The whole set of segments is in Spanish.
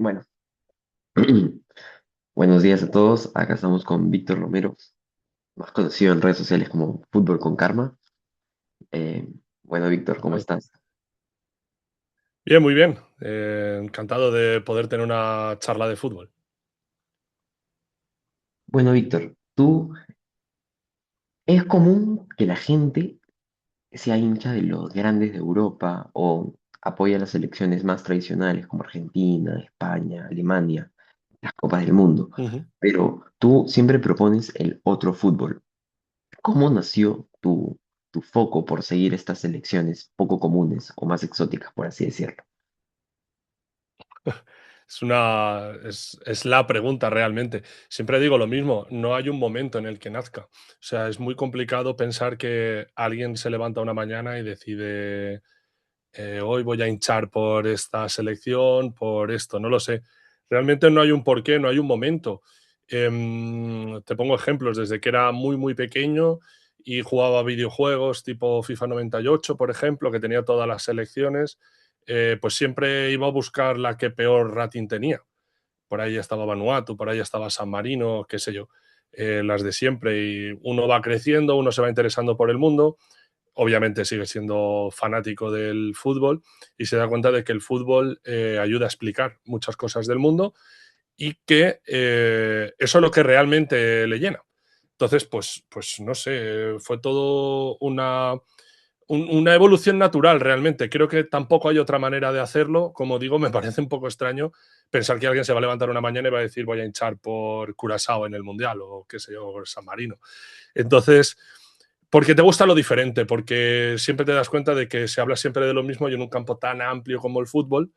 Bueno, buenos días a todos. Acá estamos con Víctor Romero, más conocido en redes sociales como Fútbol con Karma. Eh, bueno, Víctor, ¿cómo Tal. estás? Bien, muy bien. Encantado de poder tener una charla de fútbol. Bueno, Víctor, ¿es común que la gente sea hincha de los grandes de Europa o apoya las selecciones más tradicionales como Argentina, España, Alemania, las copas del mundo? Ujú. Pero tú siempre propones el otro fútbol. ¿Cómo nació tu foco por seguir estas selecciones poco comunes o más exóticas, por así decirlo? Es la pregunta realmente. Siempre digo lo mismo, no hay un momento en el que nazca. O sea, es muy complicado pensar que alguien se levanta una mañana y decide, hoy voy a hinchar por esta selección, por esto, no lo sé. Realmente no hay un porqué, no hay un momento. Te pongo ejemplos, desde que era muy, muy pequeño y jugaba videojuegos tipo FIFA 98, por ejemplo, que tenía todas las selecciones, pues siempre iba a buscar la que peor rating tenía. Por ahí estaba Vanuatu, por ahí estaba San Marino, qué sé yo, las de siempre. Y uno va creciendo, uno se va interesando por el mundo, obviamente sigue siendo fanático del fútbol y se da cuenta de que el fútbol ayuda a explicar muchas cosas del mundo y que eso es lo que realmente le llena. Entonces, pues no sé, fue todo una evolución natural realmente. Creo que tampoco hay otra manera de hacerlo. Como digo, me parece un poco extraño pensar que alguien se va a levantar una mañana y va a decir voy a hinchar por Curazao en el Mundial o qué sé yo, San Marino. Entonces, porque te gusta lo diferente, porque siempre te das cuenta de que se habla siempre de lo mismo y en un campo tan amplio como el fútbol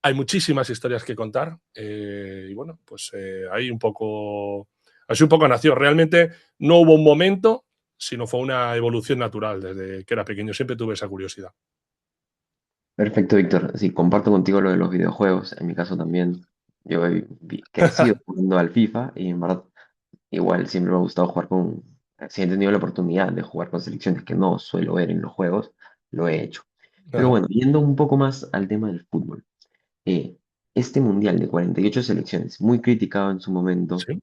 hay muchísimas historias que contar. Y bueno, pues ahí un poco, así un poco nació. Realmente no hubo un momento, sino fue una evolución natural desde que era pequeño. Siempre tuve esa curiosidad. Perfecto, Víctor. Sí, comparto contigo lo de los videojuegos. En mi caso también, yo he crecido jugando al FIFA y en verdad igual siempre me ha gustado jugar si he tenido la oportunidad de jugar con selecciones que no suelo ver en los juegos, lo he hecho. Pero Ajá. bueno, yendo un poco más al tema del fútbol. eh, este mundial de 48 selecciones, muy criticado en su momento, Sí.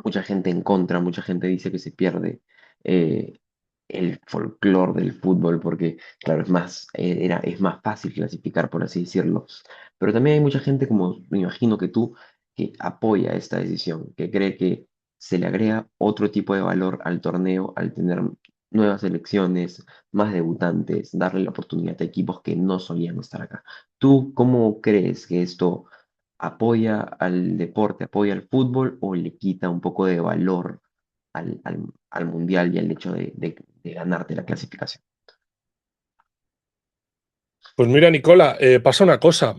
mucha gente en contra, mucha gente dice que se pierde eh, el folclore del fútbol porque, claro, es más fácil clasificar, por así decirlo. Pero también hay mucha gente, como me imagino que tú, que apoya esta decisión, que cree que se le agrega otro tipo de valor al torneo al tener nuevas selecciones, más debutantes, darle la oportunidad a equipos que no solían estar acá. ¿Tú cómo crees que esto apoya al deporte, apoya al fútbol o le quita un poco de valor al mundial y al hecho de ganarte la clasificación? Pues mira, Nicola, pasa una cosa.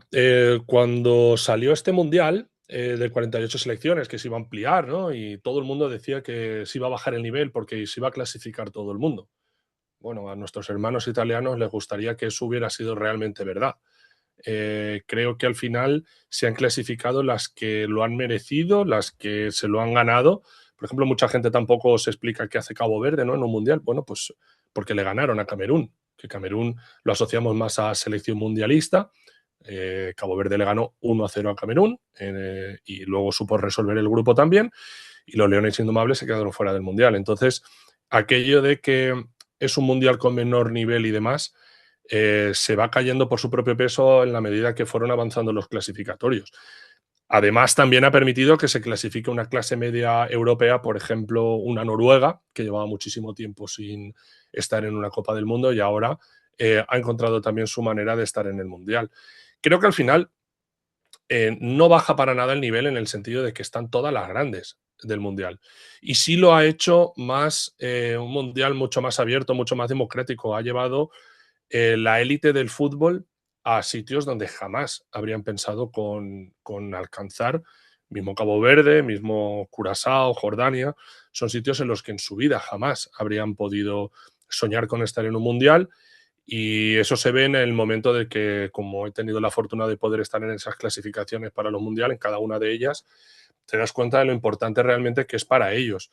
Cuando salió este mundial de 48 selecciones, que se iba a ampliar, ¿no? Y todo el mundo decía que se iba a bajar el nivel porque se iba a clasificar todo el mundo. Bueno, a nuestros hermanos italianos les gustaría que eso hubiera sido realmente verdad. Creo que al final se han clasificado las que lo han merecido, las que se lo han ganado. Por ejemplo, mucha gente tampoco se explica qué hace Cabo Verde, ¿no? En un mundial. Bueno, pues porque le ganaron a Camerún, que Camerún lo asociamos más a selección mundialista. Cabo Verde le ganó 1-0 a Camerún y luego supo resolver el grupo también. Y los Leones Indomables se quedaron fuera del mundial. Entonces, aquello de que es un mundial con menor nivel y demás, se va cayendo por su propio peso en la medida que fueron avanzando los clasificatorios. Además, también ha permitido que se clasifique una clase media europea, por ejemplo, una Noruega, que llevaba muchísimo tiempo sin estar en una Copa del Mundo y ahora ha encontrado también su manera de estar en el Mundial. Creo que al final no baja para nada el nivel en el sentido de que están todas las grandes del Mundial. Y sí lo ha hecho más, un Mundial mucho más abierto, mucho más democrático. Ha llevado la élite del fútbol a sitios donde jamás habrían pensado con alcanzar, mismo Cabo Verde, mismo Curazao, Jordania, son sitios en los que en su vida jamás habrían podido soñar con estar en un mundial y eso se ve en el momento de que, como he tenido la fortuna de poder estar en esas clasificaciones para los mundiales, en cada una de ellas, te das cuenta de lo importante realmente que es para ellos.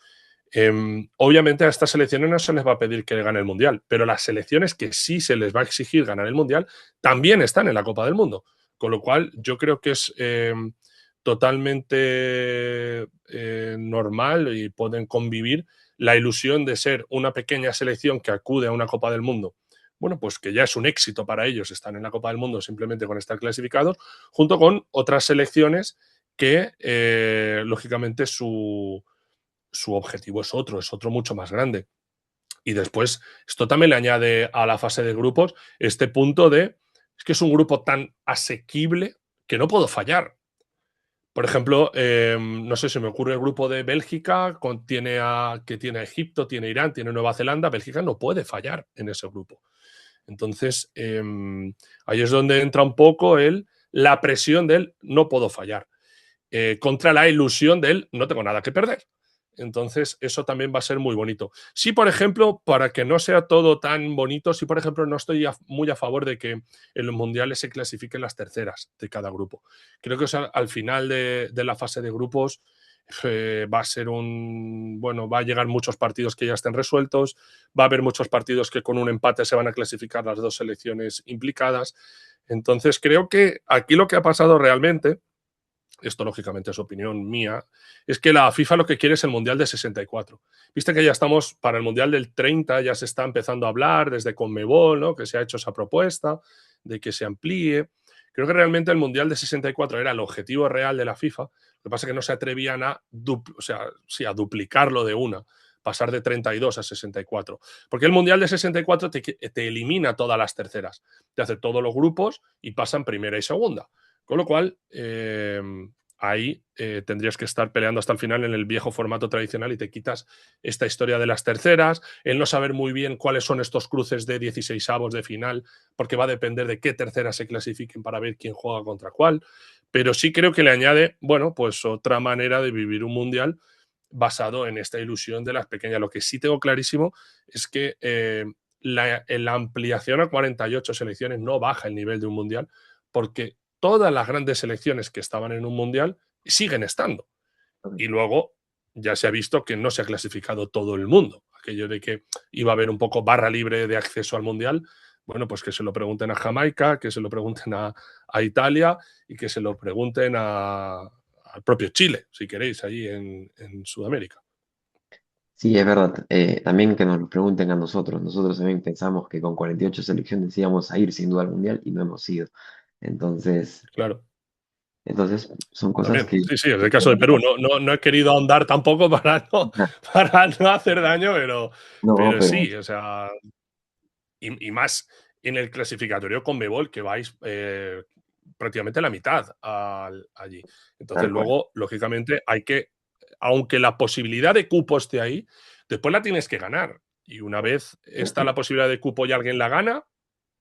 Obviamente a estas selecciones no se les va a pedir que gane el Mundial, pero las selecciones que sí se les va a exigir ganar el Mundial también están en la Copa del Mundo. Con lo cual, yo creo que es totalmente normal y pueden convivir la ilusión de ser una pequeña selección que acude a una Copa del Mundo. Bueno, pues que ya es un éxito para ellos, están en la Copa del Mundo simplemente con estar clasificados, junto con otras selecciones que, lógicamente, su objetivo es otro mucho más grande. Y después, esto también le añade a la fase de grupos este punto de, es que es un grupo tan asequible que no puedo fallar. Por ejemplo, no sé, se me ocurre el grupo de Bélgica, que tiene a Egipto, tiene Irán, tiene Nueva Zelanda. Bélgica no puede fallar en ese grupo. Entonces, ahí es donde entra un poco la presión del no puedo fallar, contra la ilusión del no tengo nada que perder. Entonces, eso también va a ser muy bonito. Sí, por ejemplo, para que no sea todo tan bonito, sí, por ejemplo, no estoy muy a favor de que en los mundiales se clasifiquen las terceras de cada grupo. Creo que, o sea, al final de la fase de grupos va a ser bueno, va a llegar muchos partidos que ya estén resueltos, va a haber muchos partidos que con un empate se van a clasificar las dos selecciones implicadas. Entonces, creo que aquí lo que ha pasado realmente, esto lógicamente es opinión mía, es que la FIFA lo que quiere es el Mundial de 64. Viste que ya estamos para el Mundial del 30, ya se está empezando a hablar desde Conmebol, ¿no? Que se ha hecho esa propuesta de que se amplíe. Creo que realmente el Mundial de 64 era el objetivo real de la FIFA, lo que pasa es que no se atrevían o sea, sí, a duplicarlo de una, pasar de 32 a 64. Porque el Mundial de 64 te elimina todas las terceras, te hace todos los grupos y pasan primera y segunda. Con lo cual, ahí tendrías que estar peleando hasta el final en el viejo formato tradicional y te quitas esta historia de las terceras, el no saber muy bien cuáles son estos cruces de 16avos de final, porque va a depender de qué terceras se clasifiquen para ver quién juega contra cuál. Pero sí creo que le añade, bueno, pues otra manera de vivir un mundial basado en esta ilusión de las pequeñas. Lo que sí tengo clarísimo es que la ampliación a 48 selecciones no baja el nivel de un mundial, porque todas las grandes selecciones que estaban en un mundial siguen estando. Y luego ya se ha visto que no se ha clasificado todo el mundo. Aquello de que iba a haber un poco barra libre de acceso al mundial, bueno, pues que se lo pregunten a Jamaica, que se lo pregunten a Italia y que se lo pregunten al propio Chile, si queréis, allí en Sudamérica. Sí, es verdad. También que nos lo pregunten a nosotros. Nosotros también pensamos que con 48 selecciones íbamos a ir sin duda al Mundial y no hemos ido. Entonces, Claro. entonces son cosas También, que... sí, sí, es el caso de Perú. No he querido ahondar tampoco para no hacer daño, No, pero pero sí, o sea, y más en el clasificatorio con Conmebol, que vais prácticamente la mitad allí. Entonces, tal cual. luego, lógicamente, aunque la posibilidad de cupo esté ahí, después la tienes que ganar. Y una vez está la posibilidad de cupo y alguien la gana,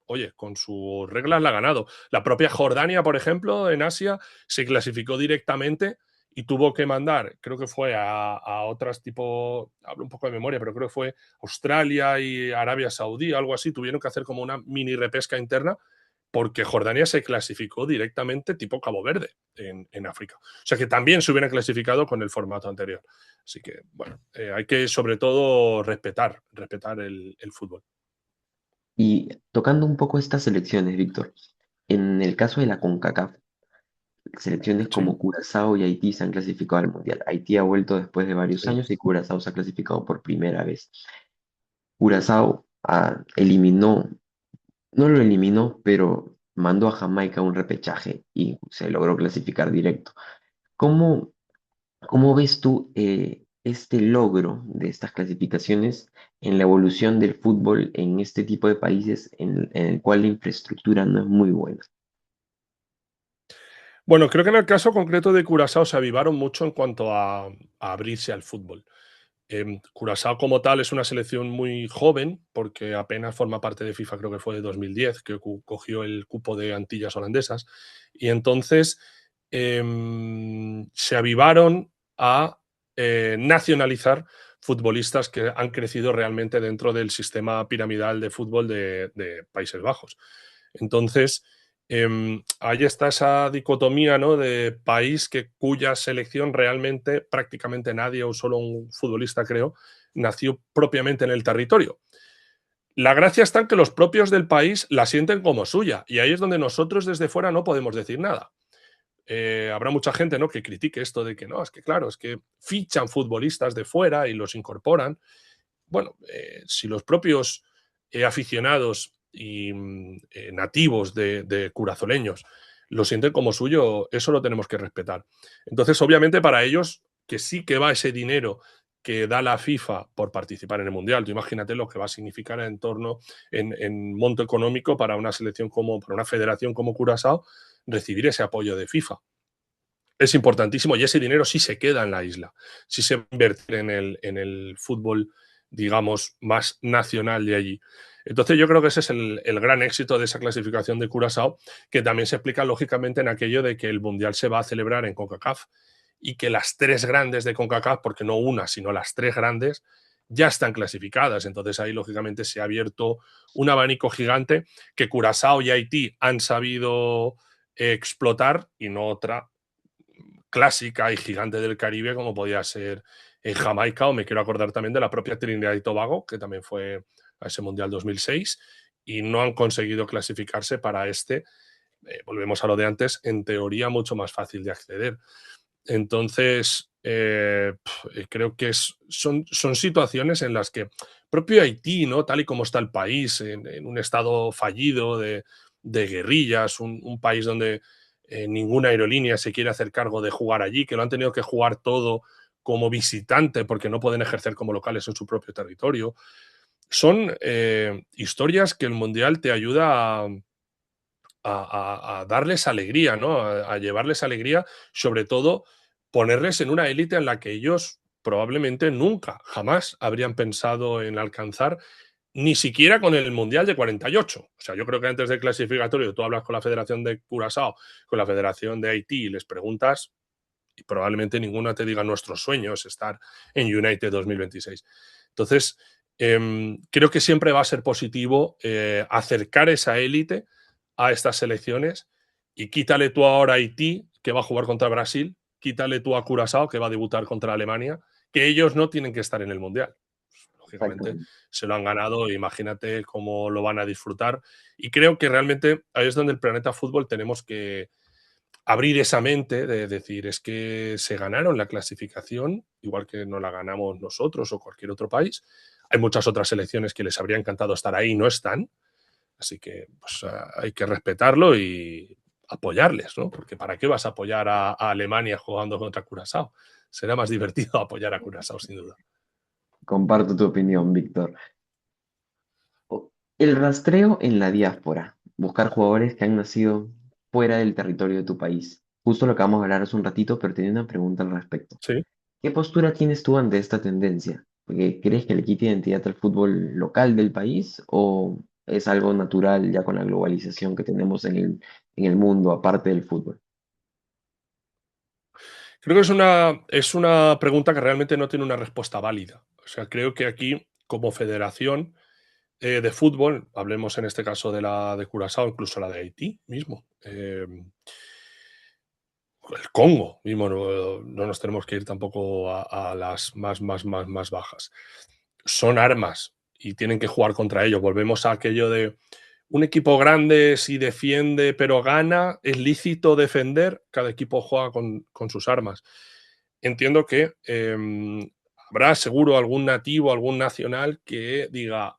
oye, con sus reglas la ha ganado. La propia Jordania, por ejemplo, en Asia, se clasificó directamente y tuvo que mandar, creo que fue a otras tipo, hablo un poco de memoria, pero creo que fue Australia y Arabia Saudí, algo así, tuvieron que hacer como una mini repesca interna porque Jordania se clasificó directamente tipo Cabo Verde en África. O sea que también se hubieran clasificado con el formato anterior. Así que, bueno, hay que sobre todo respetar el fútbol. Y tocando un poco estas selecciones, Víctor, en el caso de la CONCACAF, selecciones Sí. como Curazao y Haití se han clasificado al Mundial. Haití ha vuelto después de varios Sí. años y Curazao se ha clasificado por primera vez. Curazao eliminó, no lo eliminó, pero mandó a Jamaica a un repechaje y se logró clasificar directo. ¿Cómo, cómo ves tú este logro de estas clasificaciones en la evolución del fútbol en este tipo de países en el cual la infraestructura no es muy buena? Bueno, creo que en el caso concreto de Curazao se avivaron mucho en cuanto a abrirse al fútbol. Curazao como tal es una selección muy joven, porque apenas forma parte de FIFA, creo que fue de 2010, que cogió el cupo de Antillas Holandesas. Y entonces se avivaron a nacionalizar futbolistas que han crecido realmente dentro del sistema piramidal de fútbol de Países Bajos. Entonces, ahí está esa dicotomía, ¿no? De país cuya selección realmente prácticamente nadie o solo un futbolista, creo, nació propiamente en el territorio. La gracia está en que los propios del país la sienten como suya y ahí es donde nosotros desde fuera no podemos decir nada. habrá mucha gente, ¿no?, que critique esto de que no, es que claro, es que fichan futbolistas de fuera y los incorporan. Bueno, si los propios aficionados y nativos de curazoleños lo sienten como suyo, eso lo tenemos que respetar. Entonces, obviamente, para ellos, que sí que va ese dinero que da la FIFA por participar en el Mundial. Tú imagínate lo que va a significar en torno, en monto económico para una selección como, para una federación como Curazao, recibir ese apoyo de FIFA. Es importantísimo y ese dinero sí se queda en la isla, sí se va a invertir en el fútbol, digamos, más nacional de allí. Entonces yo creo que ese es el gran éxito de esa clasificación de Curazao, que también se explica lógicamente en aquello de que el Mundial se va a celebrar en CONCACAF y que las tres grandes de CONCACAF, porque no una, sino las tres grandes, ya están clasificadas. Entonces ahí lógicamente se ha abierto un abanico gigante que Curazao y Haití han sabido explotar y no otra clásica y gigante del Caribe como podía ser en Jamaica, o me quiero acordar también de la propia Trinidad y Tobago, que también fue a ese Mundial 2006 y no han conseguido clasificarse para este. Volvemos a lo de antes, en teoría mucho más fácil de acceder. Entonces, creo que son situaciones en las que propio Haití, ¿no?, tal y como está el país, en un estado fallido de guerrillas, un país donde ninguna aerolínea se quiere hacer cargo de jugar allí, que lo han tenido que jugar todo como visitante porque no pueden ejercer como locales en su propio territorio. Son historias que el Mundial te ayuda a darles alegría, ¿no? A llevarles alegría, sobre todo ponerles en una élite en la que ellos probablemente nunca, jamás habrían pensado en alcanzar, ni siquiera con el Mundial de 48. O sea, yo creo que antes del clasificatorio tú hablas con la Federación de Curazao, con la Federación de Haití y les preguntas y probablemente ninguna te diga nuestro sueño es estar en United 2026. Entonces, creo que siempre va a ser positivo acercar esa élite a estas selecciones y quítale tú ahora a Haití, que va a jugar contra Brasil, quítale tú a Curazao, que va a debutar contra Alemania, que ellos no tienen que estar en el Mundial. Lógicamente Exactamente. se lo han ganado, imagínate cómo lo van a disfrutar. Y creo que realmente ahí es donde el planeta fútbol tenemos que abrir esa mente de decir, es que se ganaron la clasificación, igual que no la ganamos nosotros o cualquier otro país. Hay muchas otras selecciones que les habría encantado estar ahí y no están. Así que pues, hay que respetarlo y apoyarles, ¿no? Porque ¿para qué vas a apoyar a Alemania jugando contra Curazao? Será más divertido apoyar a Curazao, sin duda. Comparto tu opinión, Víctor. El rastreo en la diáspora. Buscar jugadores que han nacido fuera del territorio de tu país. Justo lo acabamos de hablar hace un ratito, pero tenía una pregunta al respecto. Sí. ¿Qué postura tienes tú ante esta tendencia? Porque ¿crees que le quite identidad al fútbol local del país o es algo natural ya con la globalización que tenemos en el mundo, aparte del fútbol? Creo que es una pregunta que realmente no tiene una respuesta válida. O sea, creo que aquí, como federación de fútbol, hablemos en este caso de la de Curazao, incluso la de Haití mismo, el Congo mismo, no nos tenemos que ir tampoco a las más bajas. Son armas y tienen que jugar contra ellos. Volvemos a aquello de un equipo grande si defiende pero gana, es lícito defender, cada equipo juega con sus armas. Entiendo que habrá seguro algún nativo, algún nacional que diga,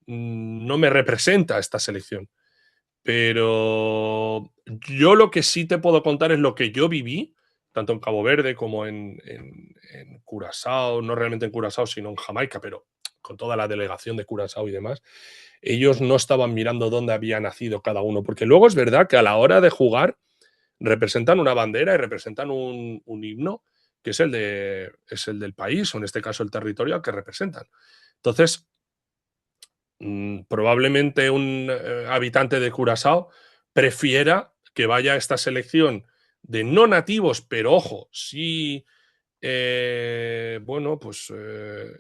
no me representa esta selección. Pero yo lo que sí te puedo contar es lo que yo viví, tanto en Cabo Verde como en Curazao, no realmente en Curazao, sino en Jamaica, pero con toda la delegación de Curazao y demás. Ellos no estaban mirando dónde había nacido cada uno, porque luego es verdad que a la hora de jugar representan una bandera y representan un himno que es el del país, o en este caso el territorio al que representan. Entonces, probablemente un habitante de Curazao prefiera que vaya a esta selección de no nativos, pero ojo, sí, bueno, pues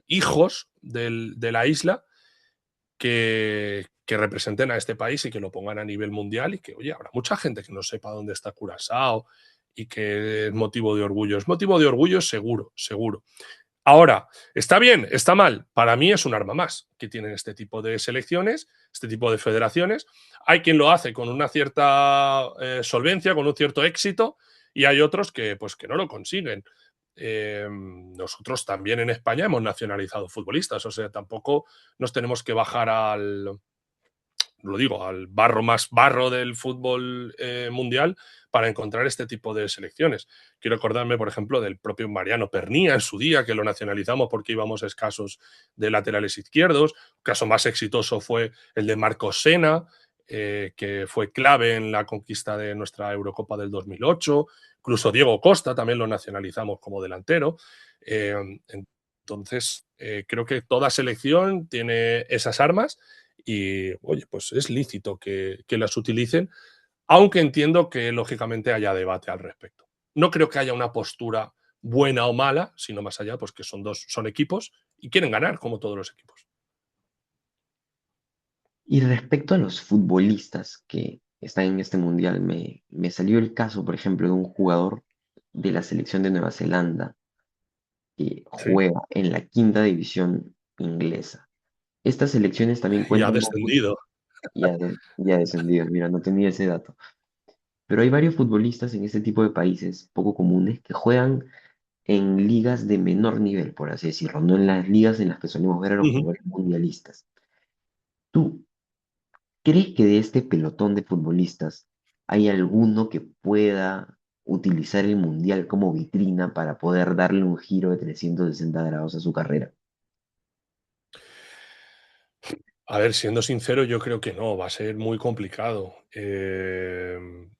hijos de la isla que representen a este país y que lo pongan a nivel mundial y que, oye, habrá mucha gente que no sepa dónde está Curazao y que es motivo de orgullo. Es motivo de orgullo seguro, seguro. Ahora, ¿está bien? ¿Está mal? Para mí es un arma más que tienen este tipo de selecciones, este tipo de federaciones. Hay quien lo hace con una cierta solvencia, con un cierto éxito, y hay otros que, pues, que no lo consiguen. Nosotros también en España hemos nacionalizado futbolistas, o sea, tampoco nos tenemos que bajar lo digo, al barro más barro del fútbol mundial para encontrar este tipo de selecciones. Quiero acordarme, por ejemplo, del propio Mariano Pernía en su día, que lo nacionalizamos porque íbamos escasos de laterales izquierdos. El caso más exitoso fue el de Marcos Sena, que fue clave en la conquista de nuestra Eurocopa del 2008. Incluso Diego Costa también lo nacionalizamos como delantero. Eh, entonces, creo que toda selección tiene esas armas y, oye, pues es lícito que las utilicen, aunque entiendo que lógicamente haya debate al respecto. No creo que haya una postura buena o mala, sino más allá, pues que son equipos y quieren ganar como todos los equipos. Y respecto a los futbolistas que están en este mundial, me salió el caso, por ejemplo, de un jugador de la selección de Nueva Zelanda que Sí. juega en la quinta división inglesa. Estas selecciones también Y ha cuentan con descendido. ya descendido, mira, no tenía ese dato. Pero hay varios futbolistas en este tipo de países poco comunes que juegan en ligas de menor nivel, por así decirlo, no en las ligas en las que solemos ver a los Ujú. jugadores mundialistas. ¿Tú crees que de este pelotón de futbolistas hay alguno que pueda utilizar el mundial como vitrina para poder darle un giro de 360 grados a su carrera? A ver, siendo sincero, yo creo que no, va a ser muy complicado. Creo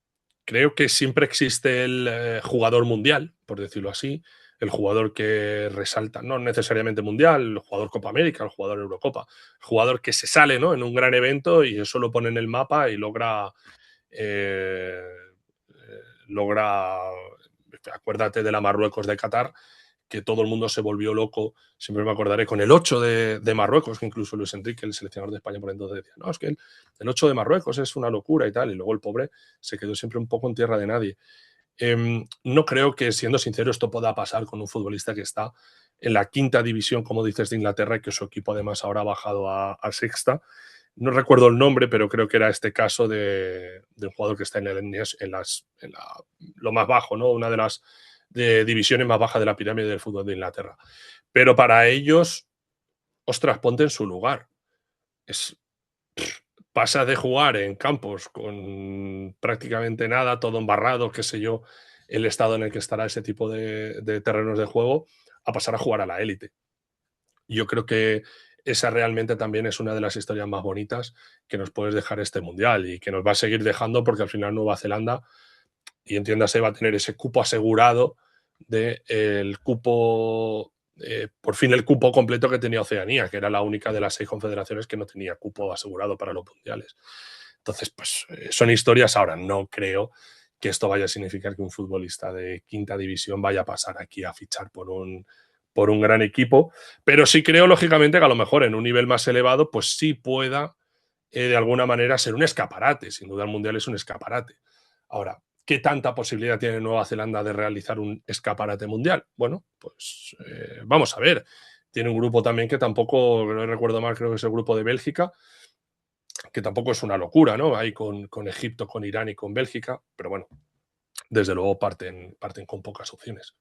que siempre existe el jugador mundial, por decirlo así, el jugador que resalta, no necesariamente mundial, el jugador Copa América, el jugador Eurocopa, el jugador que se sale, ¿no?, en un gran evento y eso lo pone en el mapa y eh, logra, acuérdate de la Marruecos de Qatar, que todo el mundo se volvió loco, siempre me acordaré, con el 8 de Marruecos, que incluso Luis Enrique, el seleccionador de España por entonces, decía, no, es que el 8 de Marruecos es una locura y tal, y luego el pobre se quedó siempre un poco en tierra de nadie. No creo que, siendo sincero, esto pueda pasar con un futbolista que está en la quinta división, como dices, de Inglaterra, y que su equipo además ahora ha bajado a sexta. No recuerdo el nombre, pero creo que era este caso de un jugador que está lo más bajo, ¿no? Una de las divisiones más bajas de la pirámide del fútbol de Inglaterra. Pero para ellos, ostras, ponte en su lugar. Es, pasa de jugar en campos con prácticamente nada, todo embarrado, qué sé yo, el estado en el que estará ese tipo de terrenos de juego, a pasar a jugar a la élite. Yo creo que esa realmente también es una de las historias más bonitas que nos puedes dejar este mundial y que nos va a seguir dejando porque al final Nueva Zelanda, y entiéndase, va a tener ese cupo asegurado de el cupo, por fin el cupo completo que tenía Oceanía, que era la única de las 6 confederaciones que no tenía cupo asegurado para los mundiales. Entonces, pues son historias. Ahora, no creo que esto vaya a significar que un futbolista de quinta división vaya a pasar aquí a fichar por un gran equipo, pero sí creo, lógicamente, que a lo mejor en un nivel más elevado, pues sí pueda de alguna manera ser un escaparate. Sin duda el Mundial es un escaparate. Ahora, ¿qué tanta posibilidad tiene Nueva Zelanda de realizar un escaparate mundial? Bueno, pues vamos a ver. Tiene un grupo también que tampoco, no recuerdo mal, creo que es el grupo de Bélgica, que tampoco es una locura, ¿no? Ahí con Egipto, con Irán y con Bélgica, pero bueno, desde luego parten con pocas opciones.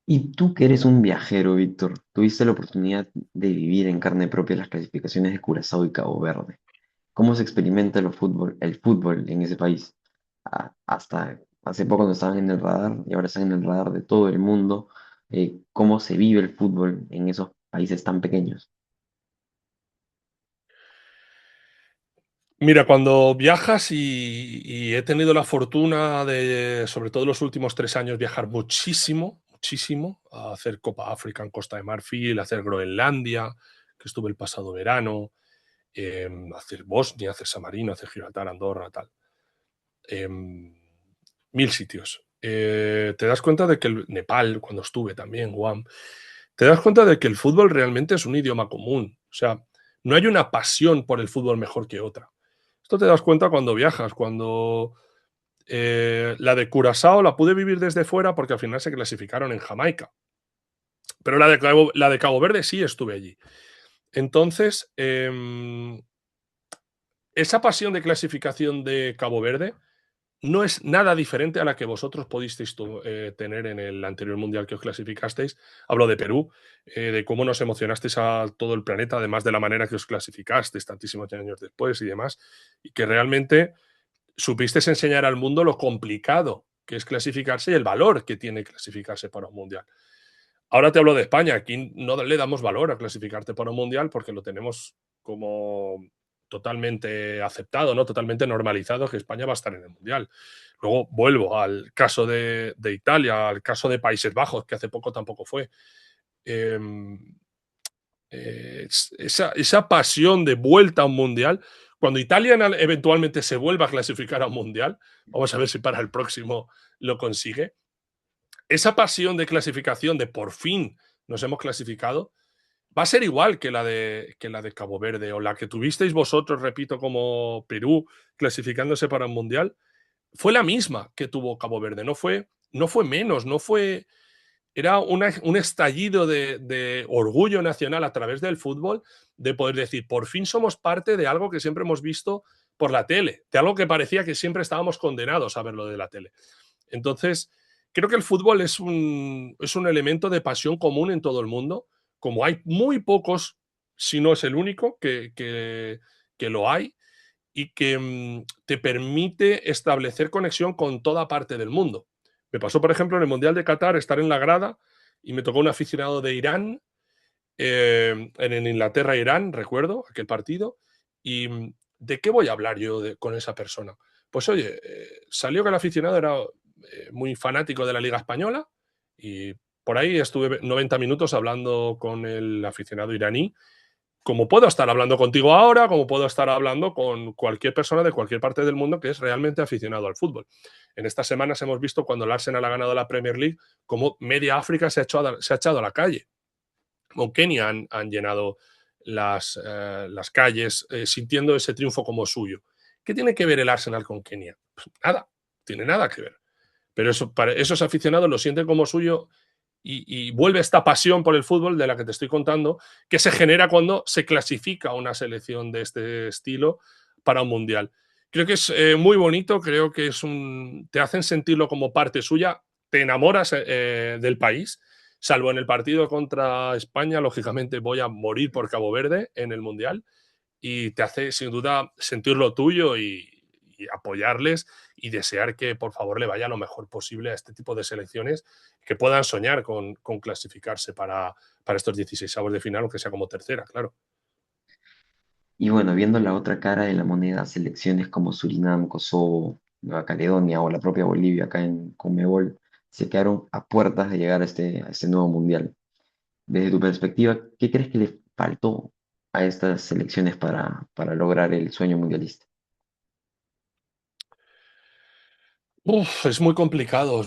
Y tú que eres un viajero, Víctor, tuviste la oportunidad de vivir en carne propia las clasificaciones de Curazao y Cabo Verde. ¿Cómo se experimenta el fútbol en ese país? Hasta hace poco no estaban en el radar y ahora están en el radar de todo el mundo. ¿Cómo se vive el fútbol en esos países tan pequeños? Mira, cuando viajas y he tenido la fortuna de, sobre todo en los últimos 3 años, viajar muchísimo, muchísimo, a hacer Copa África en Costa de Marfil, a hacer Groenlandia, que estuve el pasado verano, hacer Bosnia, hacer San Marino, hacer Gibraltar, Andorra, tal. em, Mil sitios. Te das cuenta de que el Nepal, cuando estuve también, Guam, te das cuenta de que el fútbol realmente es un idioma común. O sea, no hay una pasión por el fútbol mejor que otra. Esto te das cuenta cuando viajas, cuando la de Curazao la pude vivir desde fuera porque al final se clasificaron en Jamaica. Pero la de Cabo Verde sí estuve allí. Entonces, esa pasión de clasificación de Cabo Verde no es nada diferente a la que vosotros pudisteis tener en el anterior mundial que os clasificasteis. Hablo de Perú, de cómo nos emocionasteis a todo el planeta, además de la manera que os clasificasteis tantísimos años después y demás, y que realmente supisteis enseñar al mundo lo complicado que es clasificarse y el valor que tiene clasificarse para un mundial. Ahora te hablo de España. Aquí no le damos valor a clasificarte para un mundial porque lo tenemos como totalmente aceptado, ¿no? Totalmente normalizado que España va a estar en el mundial. Luego vuelvo al caso de Italia, al caso de Países Bajos, que hace poco tampoco fue. Eh, esa pasión de vuelta a un mundial, cuando Italia eventualmente se vuelva a clasificar a un mundial, vamos a ver si para el próximo lo consigue, esa pasión de clasificación, de por fin nos hemos clasificado, va a ser igual que la de Cabo Verde o la que tuvisteis vosotros, repito, como Perú clasificándose para un mundial. Fue la misma que tuvo Cabo Verde, no fue menos, no fue. Era un estallido de orgullo nacional a través del fútbol, de poder decir, por fin somos parte de algo que siempre hemos visto por la tele, de algo que parecía que siempre estábamos condenados a verlo de la tele. Entonces, creo que el fútbol es un elemento de pasión común en todo el mundo, como hay muy pocos, si no es el único, que lo hay, y que te permite establecer conexión con toda parte del mundo. Me pasó, por ejemplo, en el Mundial de Qatar estar en la grada y me tocó un aficionado de Irán, en Inglaterra-Irán, recuerdo, aquel partido, y ¿de qué voy a hablar yo con esa persona? Pues oye, salió que el aficionado era muy fanático de la Liga Española y por ahí estuve 90 minutos hablando con el aficionado iraní, como puedo estar hablando contigo ahora, como puedo estar hablando con cualquier persona de cualquier parte del mundo que es realmente aficionado al fútbol. En estas semanas hemos visto cuando el Arsenal ha ganado la Premier League, cómo media África se ha echado a la calle. Como Kenia han llenado las calles sintiendo ese triunfo como suyo. ¿Qué tiene que ver el Arsenal con Kenia? Pues nada, tiene nada que ver. Pero eso, para esos aficionados lo sienten como suyo y vuelve esta pasión por el fútbol de la que te estoy contando, que se genera cuando se clasifica una selección de este estilo para un mundial. Creo que es muy bonito, creo que te hacen sentirlo como parte suya, te enamoras del país, salvo en el partido contra España, lógicamente voy a morir por Cabo Verde en el mundial, y te hace sin duda sentirlo tuyo y apoyarles y desear que por favor le vaya lo mejor posible a este tipo de selecciones, que puedan soñar con clasificarse para estos 16avos de final, aunque sea como tercera, claro. Y bueno, viendo la otra cara de la moneda, selecciones como Surinam, Kosovo, Nueva Caledonia o la propia Bolivia acá en Conmebol se quedaron a puertas de llegar a este nuevo mundial. Desde tu perspectiva, ¿qué crees que le faltó a estas selecciones para lograr el sueño mundialista? Uf, es muy complicado,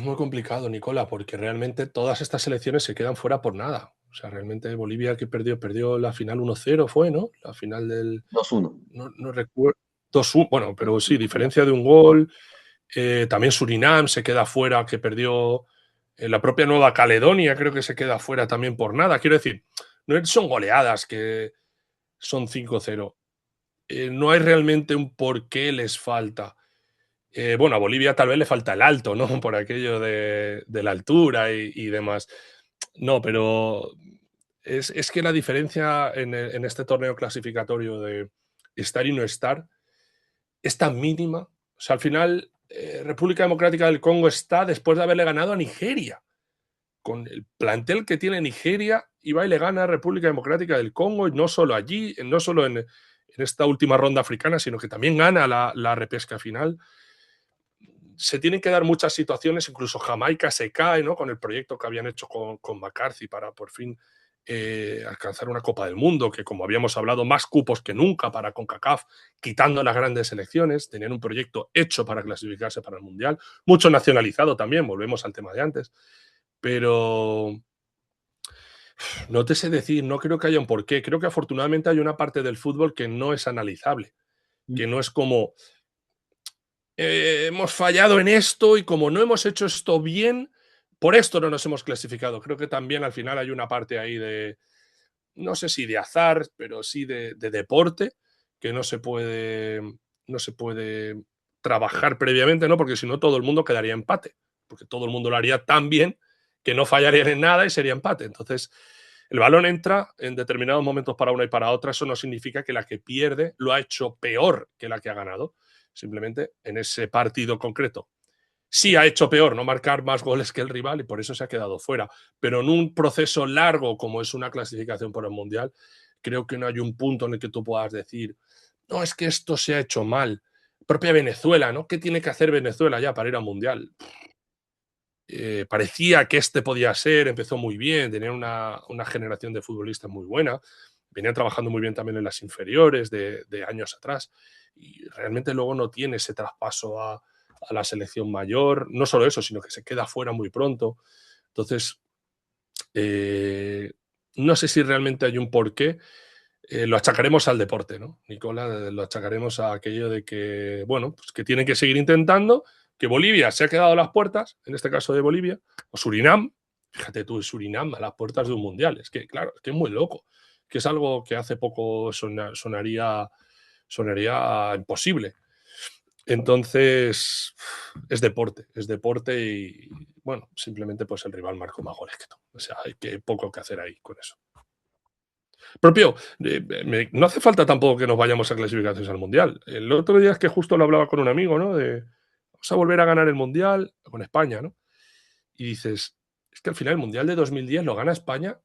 Nicola, porque realmente todas estas selecciones se quedan fuera por nada. O sea, realmente Bolivia que perdió la final 1-0 fue, ¿no? La final del, 2-1. no recuerdo, 2-1, bueno, pero sí, diferencia de un gol. También Surinam se queda fuera, que perdió la propia Nueva Caledonia, creo que se queda fuera también por nada. Quiero decir, no son goleadas que son 5-0. No hay realmente un por qué les falta. Bueno, a Bolivia tal vez le falta el alto, ¿no? Por aquello de la altura y demás. No, pero es que la diferencia en este torneo clasificatorio de estar y no estar es tan mínima. O sea, al final, República Democrática del Congo está después de haberle ganado a Nigeria. Con el plantel que tiene Nigeria, y va y le gana a República Democrática del Congo, y no solo allí, no solo en esta última ronda africana, sino que también gana la repesca final. Se tienen que dar muchas situaciones, incluso Jamaica se cae, ¿no? Con el proyecto que habían hecho con McCarthy para por fin alcanzar una Copa del Mundo, que como habíamos hablado, más cupos que nunca para CONCACAF, quitando las grandes selecciones, tenían un proyecto hecho para clasificarse para el Mundial, mucho nacionalizado también, volvemos al tema de antes, pero no te sé decir, no creo que haya un porqué, creo que afortunadamente hay una parte del fútbol que no es analizable, que no es como hemos fallado en esto y como no hemos hecho esto bien, por esto no nos hemos clasificado. Creo que también al final hay una parte ahí de, no sé si de azar, pero sí de deporte, que no se puede trabajar previamente, ¿no? Porque si no, todo el mundo quedaría empate, porque todo el mundo lo haría tan bien que no fallarían en nada y sería empate. Entonces, el balón entra en determinados momentos para una y para otra. Eso no significa que la que pierde lo ha hecho peor que la que ha ganado. Simplemente en ese partido concreto sí ha hecho peor no marcar más goles que el rival y por eso se ha quedado fuera. Pero en un proceso largo como es una clasificación por el Mundial, creo que no hay un punto en el que tú puedas decir, no, es que esto se ha hecho mal. Propia Venezuela, ¿no? ¿Qué tiene que hacer Venezuela ya para ir al Mundial? Parecía que este podía ser, empezó muy bien, tenía una generación de futbolistas muy buena, venía trabajando muy bien también en las inferiores de años atrás y realmente luego no tiene ese traspaso a la selección mayor, no solo eso, sino que se queda fuera muy pronto. Entonces, eh, no sé si realmente hay un porqué. Lo achacaremos al deporte, ¿no, Nicola? Lo achacaremos a aquello de que, bueno, pues que tienen que seguir intentando, que Bolivia se ha quedado a las puertas, en este caso de Bolivia, o Surinam, fíjate tú, Surinam a las puertas de un mundial. Es que, claro, es que es muy loco, que es algo que hace poco sonaría imposible. Entonces, es deporte y, bueno, simplemente pues el rival marcó más goles que tú. O sea, hay que poco que hacer ahí con eso. Propio, no hace falta tampoco que nos vayamos a clasificaciones al Mundial. El otro día es que justo lo hablaba con un amigo, ¿no? De, vamos a volver a ganar el Mundial con España, ¿no? Y dices, es que al final el Mundial de 2010 lo gana España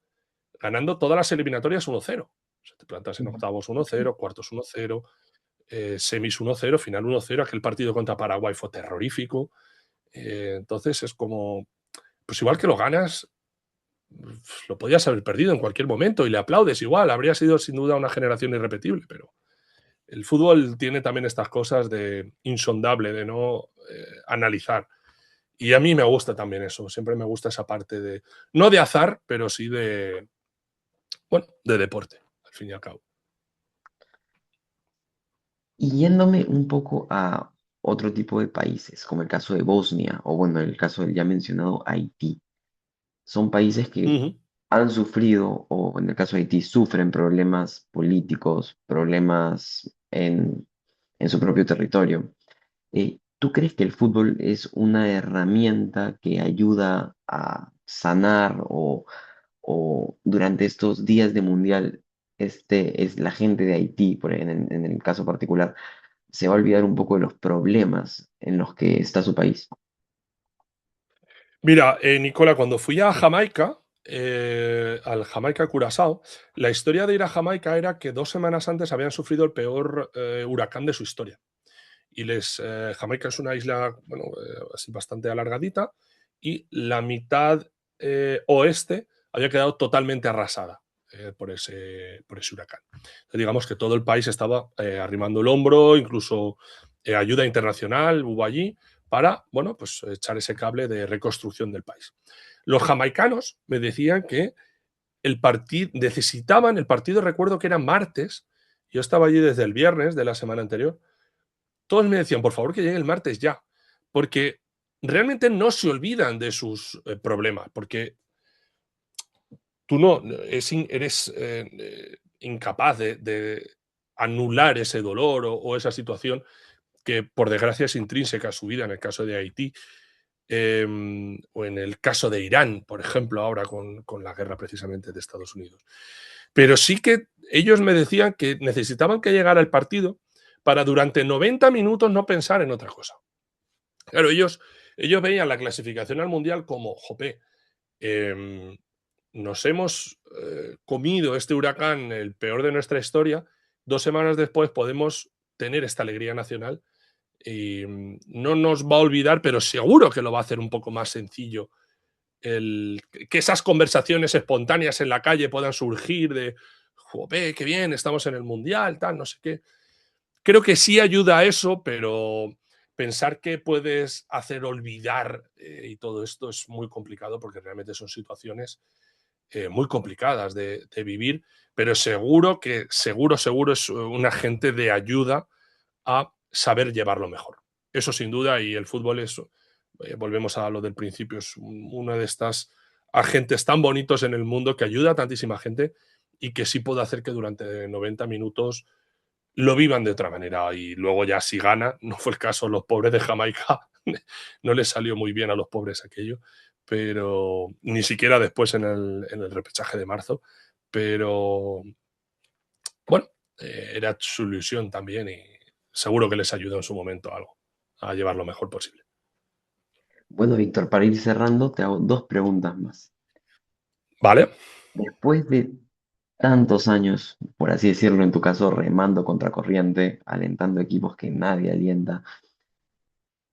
ganando todas las eliminatorias 1-0. O sea, te plantas en octavos 1-0, cuartos 1-0, semis 1-0, final 1-0. Aquel partido contra Paraguay fue terrorífico. Entonces es como, pues igual que lo ganas, lo podías haber perdido en cualquier momento y le aplaudes igual. Habría sido sin duda una generación irrepetible, pero el fútbol tiene también estas cosas de insondable, de no analizar. Y a mí me gusta también eso, siempre me gusta esa parte de, no de azar, pero sí de, bueno, de deporte, al fin y al cabo. Y yéndome un poco a otro tipo de países, como el caso de Bosnia, o bueno, el caso del ya mencionado Haití, son países Uh que -huh. han sufrido, o en el caso de Haití, sufren problemas políticos, problemas en su propio territorio. ¿Tú crees que el fútbol es una herramienta que ayuda a sanar o durante estos días de mundial, es la gente de Haití, en el caso particular, se va a olvidar un poco de los problemas en los que está su país? Mira, Nicola, cuando fui a Jamaica, al Jamaica Curazao, la historia de ir a Jamaica era que 2 semanas antes habían sufrido el peor huracán de su historia. Y Jamaica es una isla, bueno, así bastante alargadita, y la mitad oeste había quedado totalmente arrasada por ese huracán. Entonces, digamos que todo el país estaba arrimando el hombro, incluso ayuda internacional hubo allí para, bueno, pues echar ese cable de reconstrucción del país. Los jamaicanos me decían que el partido necesitaban, el partido recuerdo que era martes, yo estaba allí desde el viernes de la semana anterior, todos me decían, por favor, que llegue el martes ya, porque realmente no se olvidan de sus problemas, porque tú no eres incapaz de anular ese dolor o esa situación que por desgracia es intrínseca a su vida en el caso de Haití o en el caso de Irán, por ejemplo, ahora con la guerra precisamente de Estados Unidos. Pero sí que ellos me decían que necesitaban que llegara el partido para durante 90 minutos no pensar en otra cosa. Claro, ellos veían la clasificación al Mundial como, jope, eh, nos hemos comido este huracán, el peor de nuestra historia, 2 semanas después podemos tener esta alegría nacional y no nos va a olvidar, pero seguro que lo va a hacer un poco más sencillo que esas conversaciones espontáneas en la calle puedan surgir de, jope, qué bien, estamos en el Mundial, tal, no sé qué. Creo que sí ayuda a eso, pero pensar que puedes hacer olvidar y todo esto es muy complicado porque realmente son situaciones muy complicadas de vivir, pero seguro es un agente de ayuda a saber llevarlo mejor. Eso sin duda, y el fútbol es volvemos a lo del principio, es una de estas agentes tan bonitos en el mundo que ayuda a tantísima gente y que sí puede hacer que durante 90 minutos lo vivan de otra manera. Y luego ya si gana, no fue el caso, los pobres de Jamaica, no les salió muy bien a los pobres aquello, pero ni siquiera después en el repechaje de marzo, pero bueno, era su ilusión también y seguro que les ayudó en su momento algo a llevar lo mejor posible. Bueno, Víctor, para ir cerrando, te hago dos preguntas más. ¿Vale? Después de tantos años, por así decirlo, en tu caso, remando contra corriente, alentando equipos que nadie alienta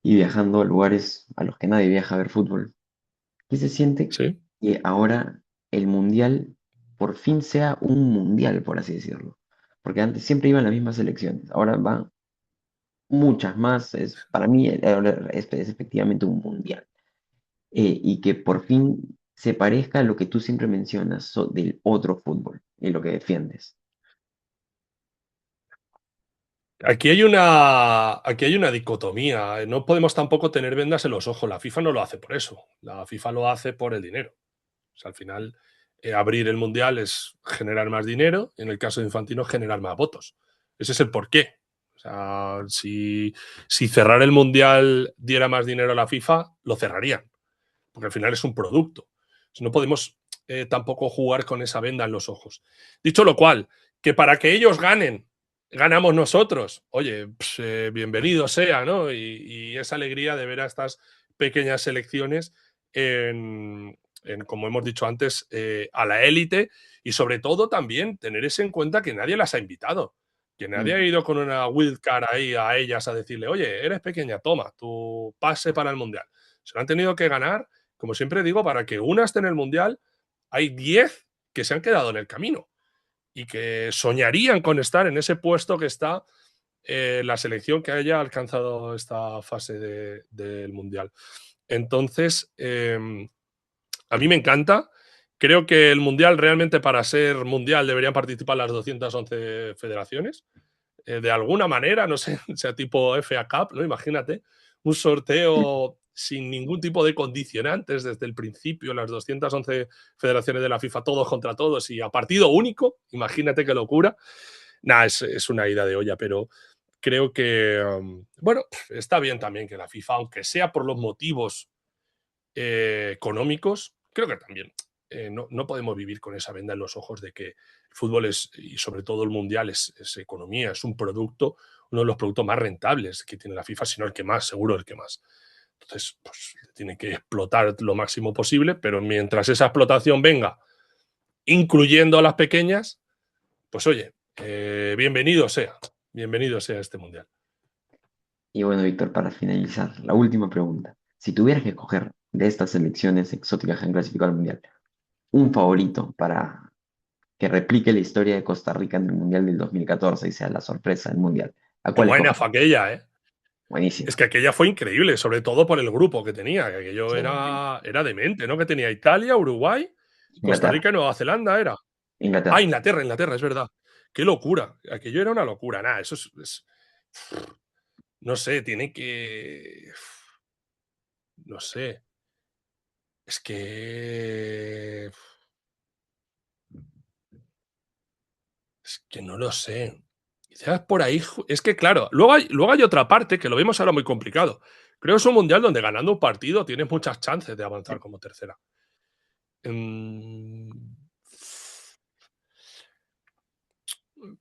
y viajando a lugares a los que nadie viaja a ver fútbol, ¿qué se siente Sí. que ahora el mundial por fin sea un mundial, por así decirlo? Porque antes siempre iban las mismas selecciones, ahora van muchas más. Para mí ahora es efectivamente un mundial. Y que por fin se parezca a lo que tú siempre mencionas del otro fútbol y lo que defiendes. Aquí hay una dicotomía. No podemos tampoco tener vendas en los ojos. La FIFA no lo hace por eso. La FIFA lo hace por el dinero. O sea, al final, abrir el mundial es generar más dinero. En el caso de Infantino, generar más votos. Ese es el porqué. O sea, si cerrar el mundial diera más dinero a la FIFA, lo cerrarían. Porque al final es un producto. No podemos tampoco jugar con esa venda en los ojos. Dicho lo cual, que para que ellos ganen, ganamos nosotros. Oye, pues, bienvenido sea, ¿no? Y esa alegría de ver a estas pequeñas selecciones como hemos dicho antes, a la élite y sobre todo también tener eso en cuenta que nadie las ha invitado. Que nadie ha Mm. ido con una wildcard ahí a ellas a decirle, oye, eres pequeña, toma, tu pase para el mundial. Se lo han tenido que ganar, como siempre digo, para que una esté en el mundial, hay 10 que se han quedado en el camino y que soñarían con estar en ese puesto que está la selección que haya alcanzado esta fase del mundial. Entonces, a mí me encanta. Creo que el mundial realmente para ser mundial deberían participar las 211 federaciones. De alguna manera, no sé, sea tipo FA Cup, ¿no? Imagínate, un sorteo sin ningún tipo de condicionantes desde el principio, las 211 federaciones de la FIFA, todos contra todos y a partido único, imagínate qué locura. Nada, es una ida de olla, pero creo que, bueno, está bien también que la FIFA, aunque sea por los motivos económicos, creo que también no podemos vivir con esa venda en los ojos de que el fútbol es, y sobre todo el mundial, es economía, es un producto, uno de los productos más rentables que tiene la FIFA, sino el que más, seguro el que más. Entonces, pues tiene que explotar lo máximo posible, pero mientras esa explotación venga, incluyendo a las pequeñas, pues oye, bienvenido sea este mundial. Y bueno, Víctor, para finalizar, la última pregunta. Si tuvieras que escoger de estas selecciones exóticas que han clasificado al mundial, un favorito para que replique la historia de Costa Rica en el mundial del 2014 y sea la sorpresa del mundial, ¿a Qué cuál buena escogerías? fue aquella, ¿eh? Es Buenísima. que aquella fue increíble, sobre todo por el grupo que tenía, que aquello Sí. era demente, ¿no? Que tenía Italia, Uruguay, Costa Inglaterra. Rica y Nueva Zelanda, ¿era? Ah, Inglaterra. Inglaterra, es verdad. Qué locura. Aquello era una locura. Nada, eso no sé, tiene que. No sé. Es que. Es que no lo sé. Quizás por ahí. Es que, claro, luego hay otra parte que lo vemos ahora muy complicado. Creo que es un mundial donde ganando un partido tienes muchas chances de avanzar como tercera. Mm,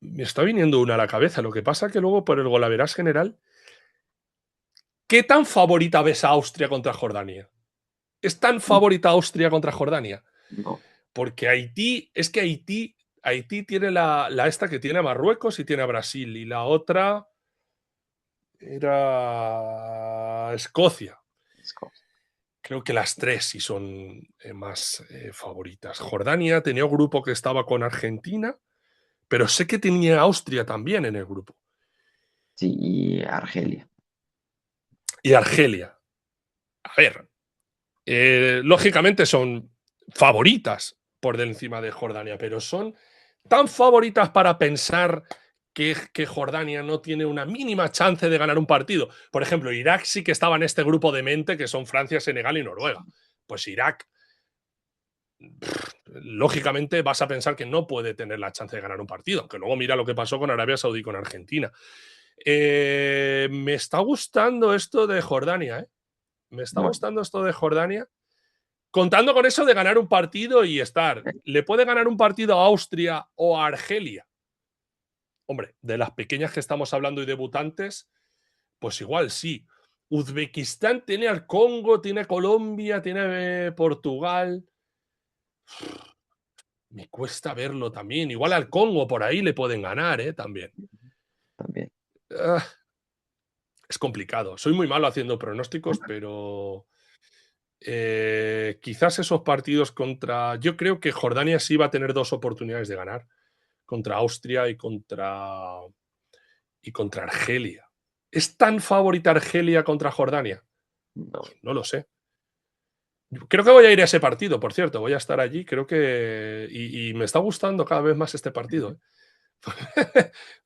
Me está viniendo una a la cabeza. Lo que pasa que luego por el golaveras general, ¿qué tan favorita ves a Austria contra Jordania? ¿Es tan favorita Austria contra Jordania? No. Porque Haití tiene la esta que tiene a Marruecos y tiene a Brasil. Y la otra era Escocia. Escocia. Creo que las tres sí son más favoritas. Jordania tenía un grupo que estaba con Argentina, pero sé que tenía Austria también en el grupo. Sí, y Argelia. Y Argelia. A ver, lógicamente son favoritas por encima de Jordania, pero son tan favoritas para pensar que Jordania no tiene una mínima chance de ganar un partido. Por ejemplo, Irak sí que estaba en este grupo de mente que son Francia, Senegal y Noruega. Pues Irak, lógicamente, vas a pensar que no puede tener la chance de ganar un partido, aunque luego mira lo que pasó con Arabia Saudí y con Argentina. Me está gustando esto de Jordania, ¿eh? Me está Bueno, gustando esto de Jordania. Contando con eso de ganar un partido y estar. ¿Le puede ganar un partido a Austria o a Argelia? Hombre, de las pequeñas que estamos hablando y debutantes, pues igual sí. Uzbekistán tiene al Congo, tiene Colombia, tiene Portugal. Me cuesta verlo también. Igual al Congo por ahí le pueden ganar, ¿eh? También. también. Ah, es complicado. Soy muy malo haciendo pronósticos, pero quizás esos partidos contra. Yo creo que Jordania sí va a tener dos oportunidades de ganar contra Austria y contra Argelia. ¿Es tan favorita Argelia contra Jordania? No, Pues no lo sé. Creo que voy a ir a ese partido, por cierto. Voy a estar allí. Creo que. Y me está gustando cada vez más este partido.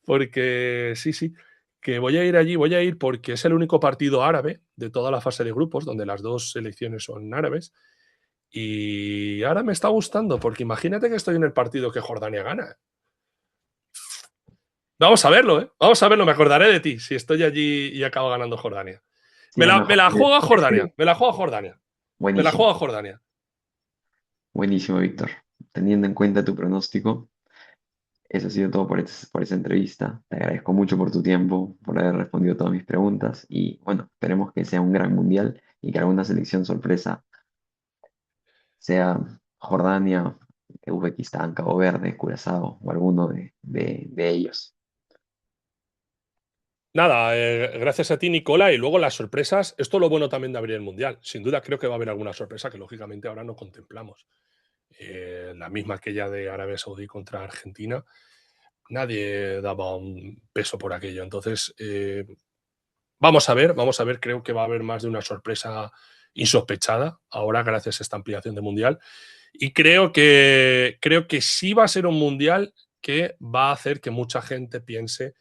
Porque sí, sí. Que voy a ir allí. Voy a ir porque es el único partido árabe de toda la fase de grupos, donde las dos selecciones son árabes. Y ahora me está gustando, porque imagínate que estoy en el partido que Jordania gana. Vamos a verlo, ¿eh? Vamos a verlo. Me acordaré de ti si estoy allí y acabo ganando Jordania. sí, Me es la, me mejor la que juego a Jordania. escribir. Me la juego a Jordania. Me la Buenísimo, juego a Jordania. buenísimo, Víctor. Teniendo en cuenta tu pronóstico, eso ha sido todo por esa entrevista. Te agradezco mucho por tu tiempo, por haber respondido todas mis preguntas y bueno, esperemos que sea un gran mundial y que alguna selección sorpresa sea Jordania, Uzbekistán, Cabo Verde, Curazao o alguno de ellos. Nada, gracias a ti, Nicola. Y luego las sorpresas. Esto es lo bueno también de abrir el mundial. Sin duda, creo que va a haber alguna sorpresa que lógicamente ahora no contemplamos. La misma aquella de Arabia Saudí contra Argentina. Nadie daba un peso por aquello. Entonces, vamos a ver, vamos a ver. Creo que va a haber más de una sorpresa insospechada ahora, gracias a esta ampliación de mundial. Y creo que sí va a ser un mundial que va a hacer que mucha gente piense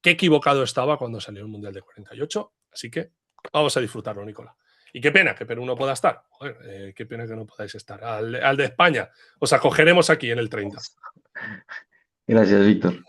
qué equivocado estaba cuando salió el mundial de 48. Así que vamos a disfrutarlo, Nicola. Y qué pena que Perú no pueda estar. Joder, qué pena que no podáis estar. Al de España os acogeremos aquí en el 30. Gracias, Víctor.